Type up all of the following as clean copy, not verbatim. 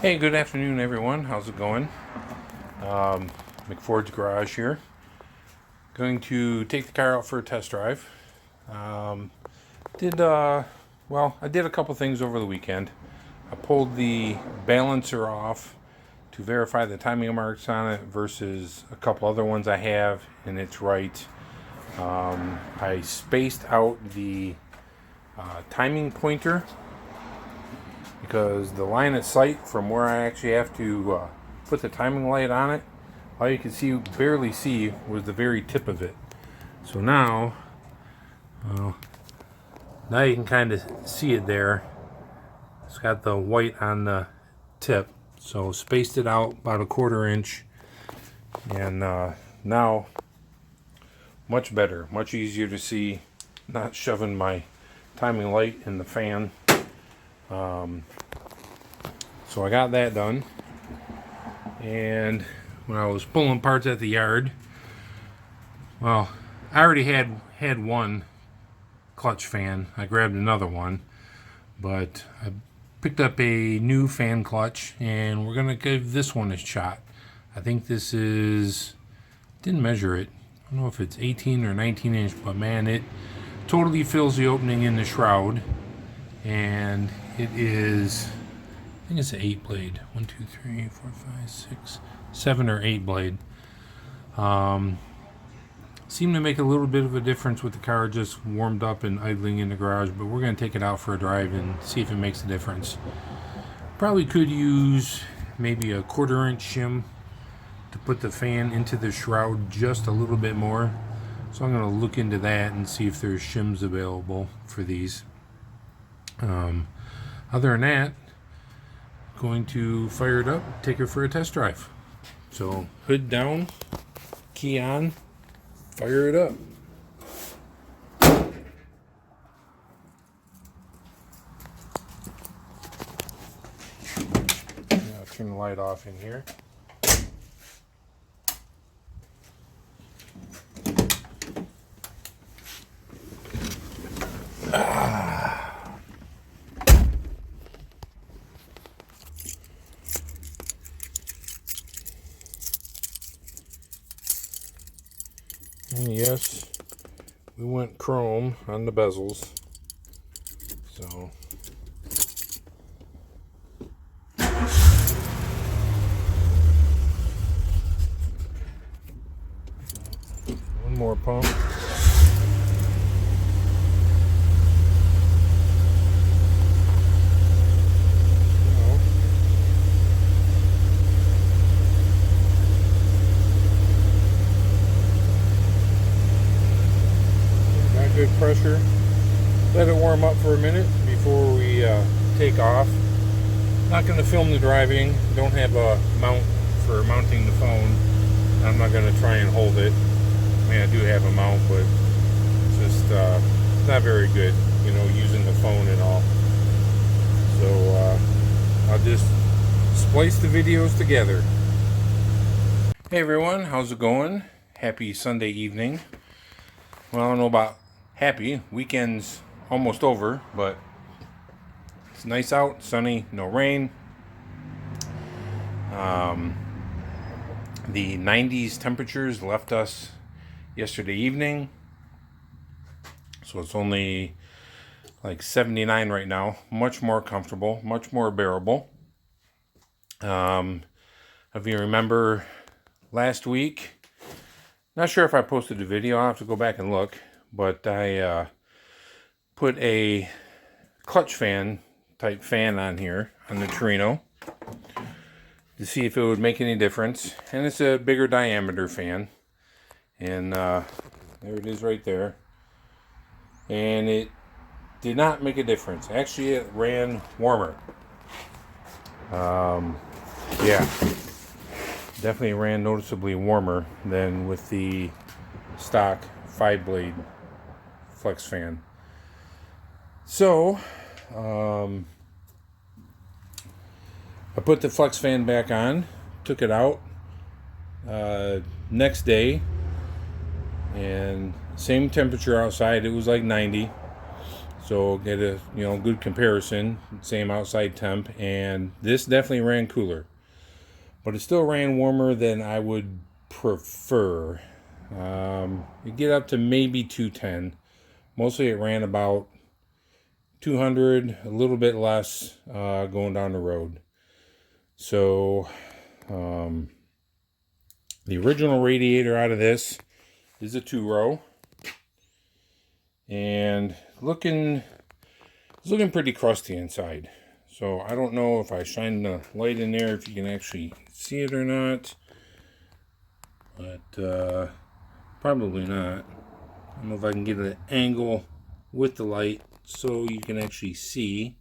Hey, good afternoon, everyone. How's it going? McFord's Garage here. Going to take the car out for a test drive. Um, did I did a couple things over the weekend. I pulled the balancer off to verify the timing marks on it versus a couple other ones I have, and it's right. I spaced out the timing pointer because the line of sight from where I actually have to put the timing light on it, all you could barely see, was the very tip of it. So now you can kind of see it there. It's got the white on the tip. So spaced it out about a 1/4 inch, and now much better, much easier to see. Not shoving my timing light in the fan. So I got that done, and when I was pulling parts at the yard, well, I already had one clutch fan. I grabbed another one, but I picked up a new fan clutch, and we're gonna give this one a shot. I think this is, didn't measure it, I don't know if it's 18 or 19 inch, but man, it totally fills the opening in the shroud, and it is, I think it's an 8 blade. 1, 2, 3, 4, 5, 6, 7 or 8 blade. Seemed to make a little bit of a difference with the car just warmed up and idling in the garage, but we're going to take it out for a drive and see if it makes a difference. Probably could use maybe a 1/4 inch shim to put the fan into the shroud just a little bit more. So I'm going to look into that and see if there's shims available for these. Other than that, going to fire it up, take it for a test drive. So hood down, key on, fire it up. Now turn the light off in here. And yes, we went chrome on the bezels. So one more pump. Good pressure. Let it warm up for a minute before we take off. Not going to film the driving. Don't have a mount for mounting the phone. I'm not going to try and hold it. I mean, I do have a mount, but it's just not very good, using the phone and all. So I'll just splice the videos together. Hey everyone, how's it going? Happy Sunday evening. Well, I don't know about happy. Weekend's almost over, but it's nice out, sunny, no rain. The 90s temperatures left us yesterday evening, so it's only like 79 right now. Much more comfortable, much more bearable. If you remember last week, not sure if I posted a video, I'll have to go back and look, but I put a clutch fan type fan on here on the Torino to see if it would make any difference. And it's a bigger diameter fan, and there it is right there, and it did not make a difference. Actually, it ran warmer. Yeah, definitely ran noticeably warmer than with the stock 5 blade flex fan. So I put the flex fan back on, took it out next day, and same temperature outside. It was like 90. so get a good comparison, same outside temp, and this definitely ran cooler, but it still ran warmer than I would prefer. You get up to maybe 210. Mostly it ran about 200, a little bit less going down the road. So the original radiator out of this is a 2-row, and it's looking pretty crusty inside. So I don't know if I shine the light in there if you can actually see it or not, but probably not. I don't know if I can get an angle with the light so you can actually see.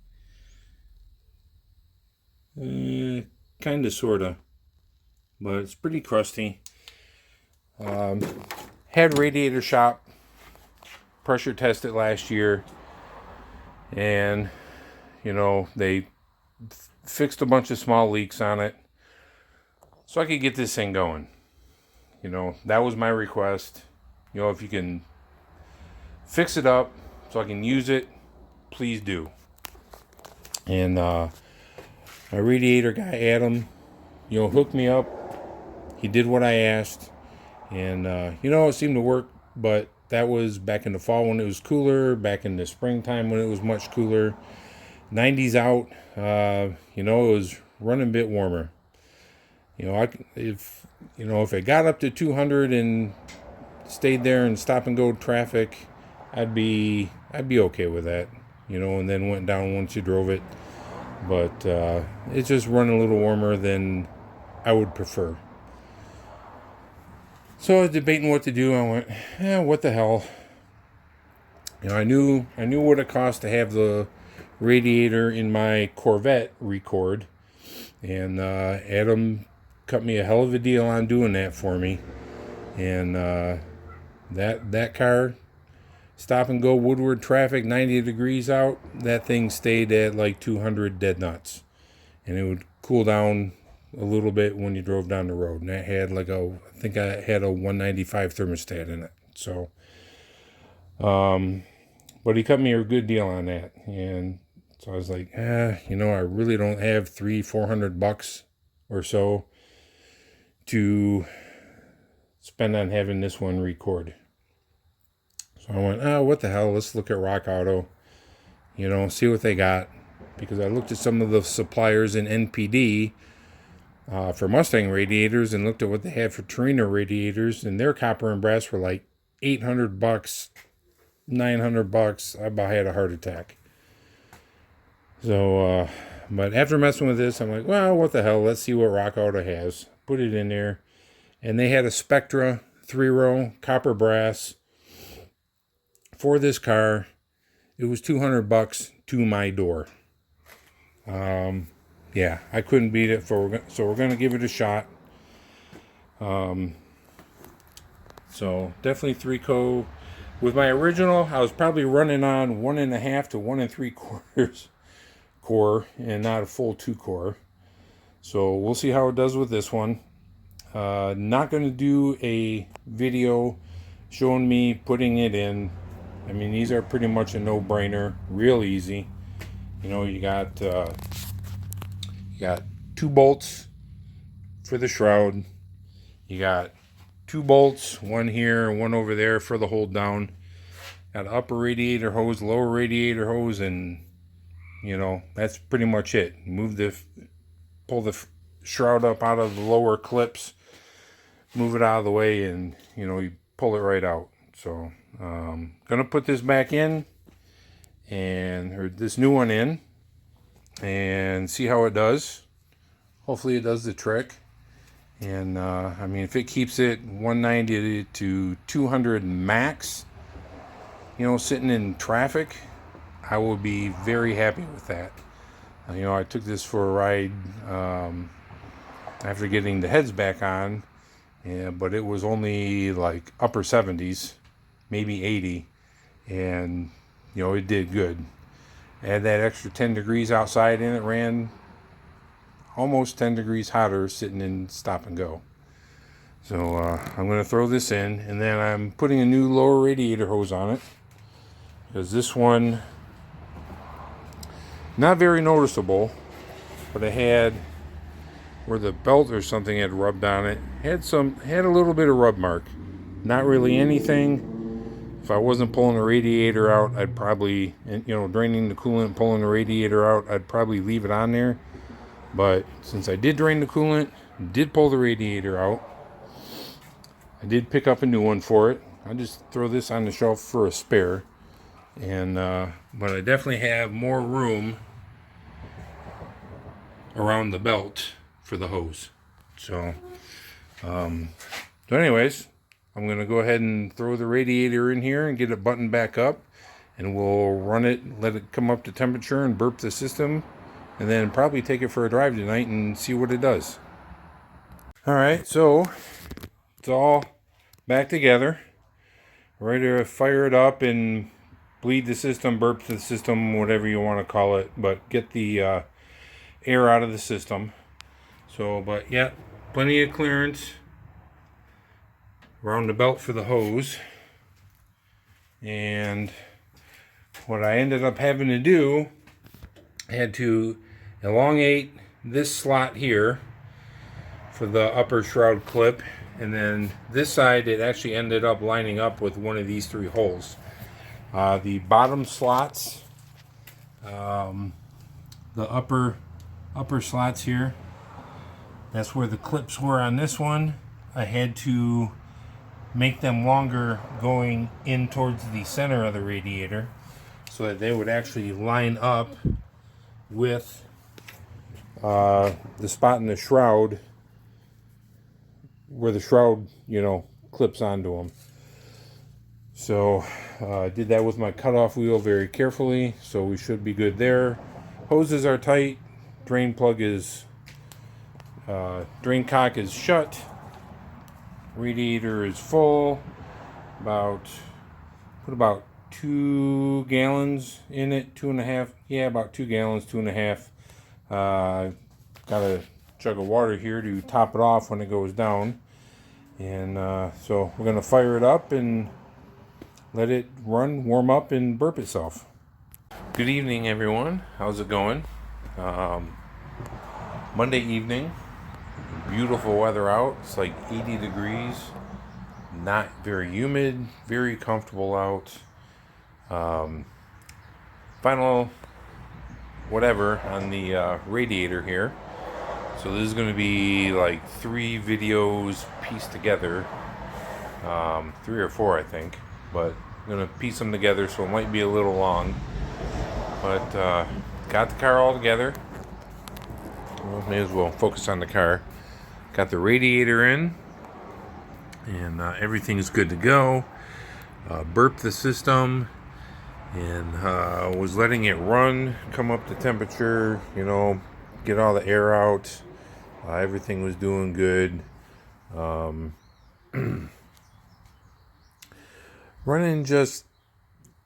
Kind of, sort of, but it's pretty crusty. Had Radiator Shop pressure test it last year, and they fixed a bunch of small leaks on it so I could get this thing going. That was my request. If you can fix it up so I can use it, please do. And my radiator guy, Adam, hooked me up. He did what I asked, and it seemed to work. But that was back in the fall when it was cooler, back in the springtime when it was much cooler. 90s out, it was running a bit warmer. If it got up to 200 and stayed there in stop and go traffic, I'd be okay with that. And then went down once you drove it. But it's just running a little warmer than I would prefer. So I was debating what to do. I went, what the hell? I knew what it cost to have the radiator in my Corvette record, and Adam cut me a hell of a deal on doing that for me. And that car, stop and go Woodward traffic, 90 degrees out, that thing stayed at like 200 dead nuts, and it would cool down a little bit when you drove down the road. And that had I think I had a 195 thermostat in it. So but he cut me a good deal on that, and so I was like, I really don't have $300-400 or so to spend on having this one record. So I went, what the hell, let's look at Rock Auto, see what they got, because I looked at some of the suppliers in NPD for Mustang radiators and looked at what they had for Torino radiators, and their copper and brass were like $800, $900. I about had a heart attack. So, but after messing with this, I'm like, well, what the hell? Let's see what Rock Auto has. Put it in there, and they had a Spectra 3-row copper brass for this car. It was $200 to my door. Yeah, I couldn't beat it. So we're gonna give it a shot. So definitely 3-co. With my original, I was probably running on 1.5 to 1 3/4 core and not a full 2-core. So we'll see how it does with this one. Not going to do a video showing me putting it in. I mean, these are pretty much a no-brainer, real easy. You got 2 bolts for the shroud. You got 2 bolts, one here and one over there for the hold down. Got upper radiator hose, lower radiator hose, and that's pretty much it. Pull the shroud up out of the lower clips, move it out of the way, and you pull it right out. So gonna put this back in, or this new one in, and see how it does. Hopefully it does the trick. And I mean, if it keeps it 190 to 200 max, sitting in traffic, I will be very happy with that. I took this for a ride after getting the heads back on, but it was only like upper 70s, maybe 80, and it did good. Add that extra 10 degrees outside, and it ran almost 10 degrees hotter sitting in stop and go. So I'm going to throw this in, and then I'm putting a new lower radiator hose on it, because this one Not very noticeable, but I had where the belt or something had rubbed on it. Had a little bit of rub mark. Not really anything. If I wasn't pulling the radiator out, I'd probably, draining the coolant, pulling the radiator out, I'd probably leave it on there. But since I did drain the coolant, did pull the radiator out, I did pick up a new one for it. I'll just throw this on the shelf for a spare. And but I definitely have more room around the belt for the hose. So anyways, I'm going to go ahead and throw the radiator in here and get it buttoned back up, and we'll run it, let it come up to temperature and burp the system, and then probably take it for a drive tonight and see what it does. Alright, so it's all back together. Ready to fire it up and bleed the system, burp the system, whatever you want to call it, but get the air out of the system. So, but yeah, plenty of clearance around the belt for the hose. And what I ended up having to do, I had to elongate this slot here for the upper shroud clip, and then this side it actually ended up lining up with one of these 3 holes. The bottom slots, the upper slots here, that's where the clips were on this one. I had to make them longer going in towards the center of the radiator so that they would actually line up with the spot in the shroud where the shroud, clips onto them. So I did that with my cutoff wheel very carefully, so we should be good there. Hoses are tight, drain plug is drain cock is shut, radiator is full. Put about 2 gallons in it, 2.5. Yeah, about 2 gallons, 2.5. Got a jug of water here to top it off when it goes down. And so we're gonna fire it up and let it run, warm up, and burp itself. Good evening, everyone. How's it going? Monday evening. Beautiful weather out. It's like 80 degrees. Not very humid. Very comfortable out. Final whatever on the radiator here. So this is going to be like 3 videos pieced together. 3 or 4, I think. But I'm going to piece them together, so it might be a little long. But got the car all together. Well, may as well focus on the car. Got the radiator in, and everything's good to go. Burped the system, and was letting it run, come up to temperature, get all the air out. Everything was doing good. Running just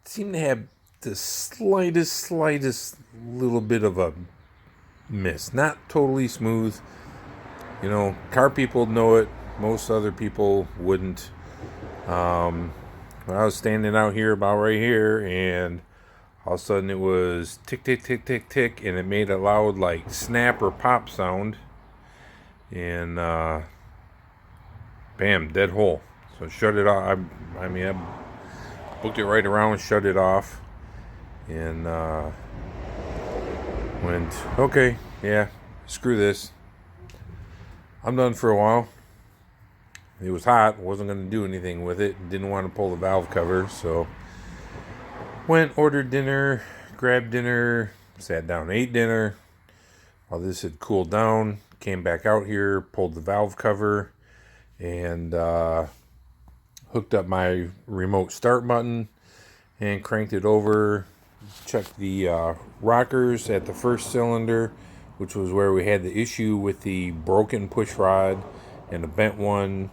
seemed to have the slightest little bit of a miss. Not totally smooth. Car people know it. Most other people wouldn't. I was standing out here about right here, and all of a sudden it was tick, tick, tick, tick, tick, and it made a loud like snap or pop sound. And bam, dead hole. So shut it off. I booked it right around, shut it off, and went, okay, yeah, screw this. I'm done for a while. It was hot, wasn't going to do anything with it, didn't want to pull the valve cover, so went, ordered dinner, grabbed dinner, sat down, ate dinner. While this had cooled down, came back out here, pulled the valve cover, and hooked up my remote start button and cranked it over. Checked the rockers at the first cylinder, which was where we had the issue with the broken push rod and a bent one.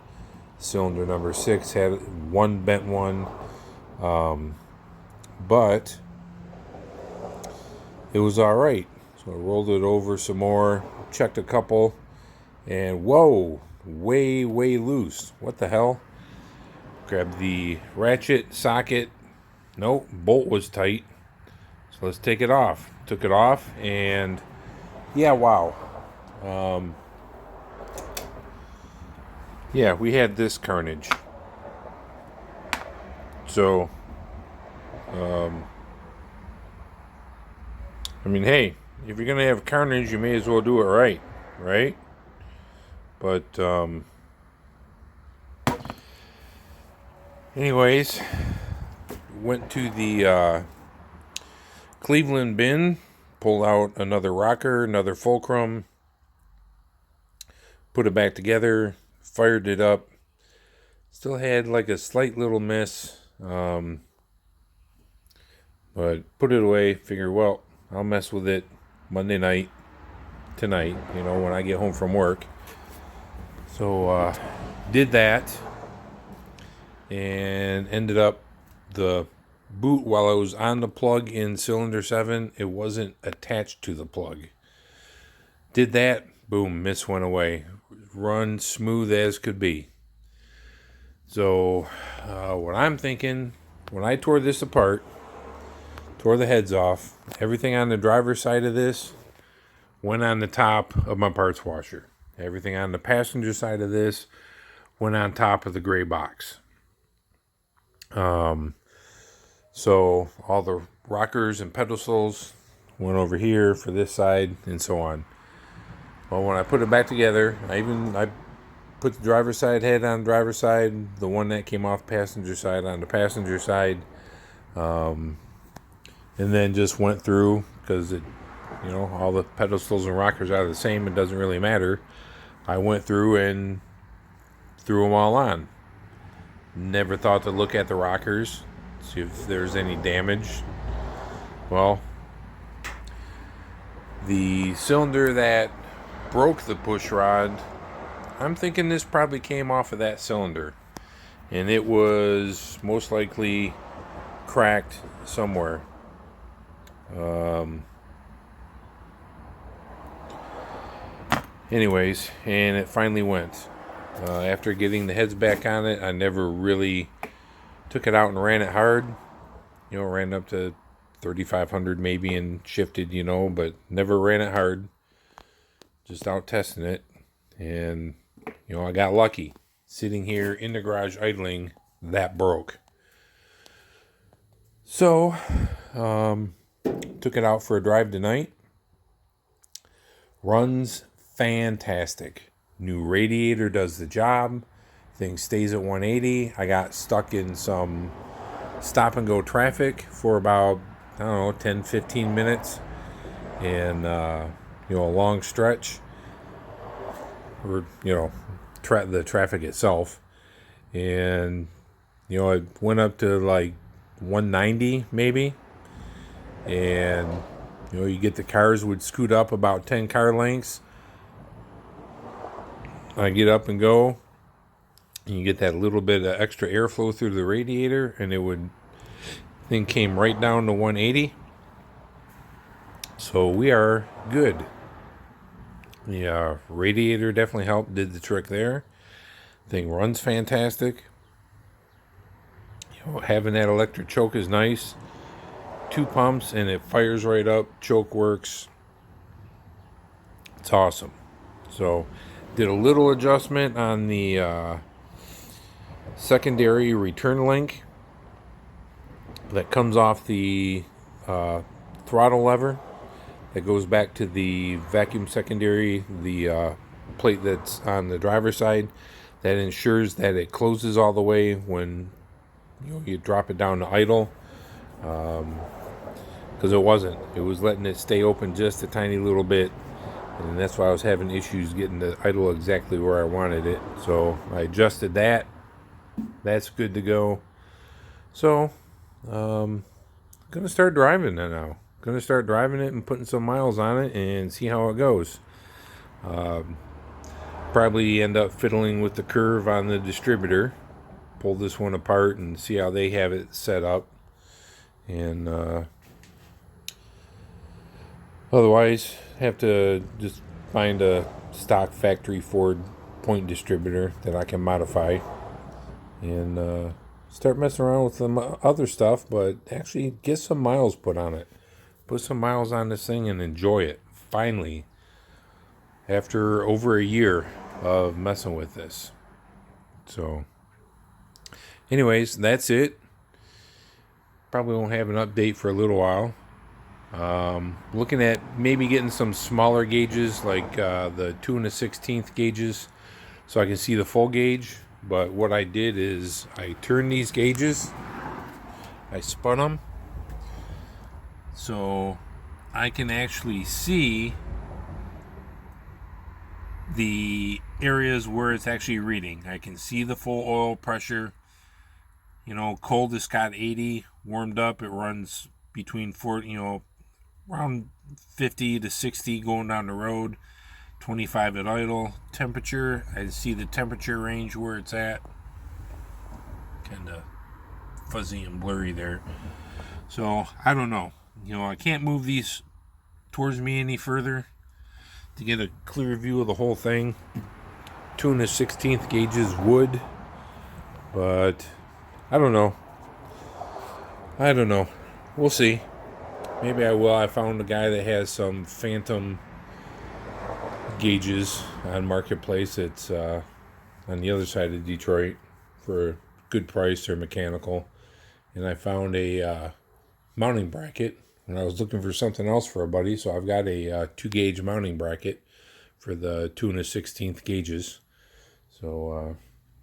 Cylinder number 6 had one bent one, but it was all right. So I rolled it over some more, checked a couple, and whoa, way loose. What the hell? Grabbed the ratchet socket. Nope, bolt was tight. So let's take it off. Took it off, and yeah, wow. Yeah, we had this carnage. So, I mean, hey, if you're gonna have carnage, you may as well do it right, right? But, anyways, went to the Cleveland bin, pulled out another rocker, another fulcrum, put it back together, fired it up. Still had like a slight little miss, but put it away. Figure, well, I'll mess with it Monday night, tonight, when I get home from work. So did that, and ended up the boot, while I was on the plug in cylinder 7, it wasn't attached to the plug. Did that, boom, miss went away. Run smooth as could be. So what I'm thinking, when I tore this apart, tore the heads off, everything on the driver's side of this went on the top of my parts washer. Everything on the passenger side of this went on top of the gray box. So all the rockers and pedestals went over here for this side, and so on. Well, when I put it back together, I put the driver's side head on the driver's side, the one that came off passenger side on the passenger side, and then just went through, because all the pedestals and rockers are the same. It doesn't really matter. I went through and threw them all on. Never thought to look at the rockers, see if there's any damage. Well, the cylinder that broke the push rod, I'm thinking this probably came off of that cylinder, and it was most likely cracked somewhere. Anyways, and it finally went. After getting the heads back on it, I never really took it out and ran it hard. Ran up to 3,500 maybe and shifted, but never ran it hard. Just out testing it. And, I got lucky. Sitting here in the garage idling, that broke. So, took it out for a drive tonight. Runs fantastic. New radiator does the job. Thing stays at 180. I got stuck in some stop and go traffic for about, 10, 15 minutes. And, a long stretch. Or, the traffic itself. And, it went up to like 190 maybe. And, you get the cars would scoot up about 10 car lengths. I get up and go, and you get that little bit of extra airflow through the radiator, and thing came right down to 180. So we are good. The radiator definitely helped, did the trick there. Thing runs fantastic. Having that electric choke is nice. 2 pumps and it fires right up. Choke works. It's awesome. So did a little adjustment on the secondary return link that comes off the throttle lever that goes back to the vacuum secondary, the plate that's on the driver's side, that ensures that it closes all the way when you drop it down to idle. Because it wasn't. It was letting it stay open just a tiny little bit. And that's why I was having issues getting the idle exactly where I wanted it. So I adjusted that. That's good to go. So, going to start driving it now. Going to start driving it and putting some miles on it and see how it goes. Probably end up fiddling with the curve on the distributor. Pull this one apart and see how they have it set up. And otherwise, have to just find a stock factory Ford point distributor that I can modify and start messing around with some other stuff, but actually get some miles put on it. put some miles on this thing and enjoy it. Finally, after over a year of messing with this. So, anyways, that's it. Probably won't have an update for a little while. Looking at maybe getting some smaller gauges, like the 2 1/16 gauges, so I can see the full gauge. But what I did is I turned these gauges, I spun them, so I can actually see the areas where it's actually reading. I can see the full oil pressure. You know, cold it's got 80, warmed up it runs between 40, around 50 to 60 going down the road, 25 at idle. Temperature, I see the temperature range where it's at. Kind of fuzzy and blurry there. So, I don't know. I can't move these towards me any further to get a clear view of the whole thing. 2 1/16 gauges would, but I don't know. We'll see. Maybe I will. I found a guy that has some phantom gauges on Marketplace. It's on the other side of Detroit for a good price. They're mechanical. And I found a mounting bracket. And I was looking for something else for a buddy. So I've got a 2-gauge mounting bracket for the 2 1/16 gauges. So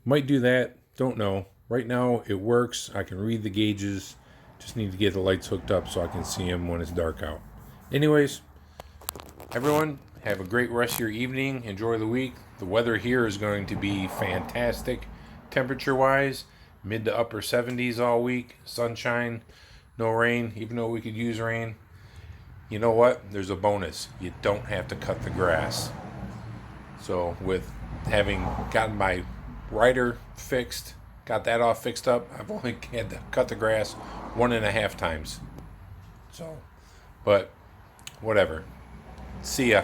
might do that. Don't know. Right now it works. I can read the gauges. Just need to get the lights hooked up so I can see them when it's dark out. Anyways, everyone, have a great rest of your evening. Enjoy the week. The weather here is going to be fantastic temperature-wise. Mid to upper 70s all week. Sunshine, no rain, even though we could use rain. You know what? There's a bonus. You don't have to cut the grass. So with having gotten my rider fixed, got that all fixed up, I've only had to cut the grass 1.5 times. So, but whatever. See ya.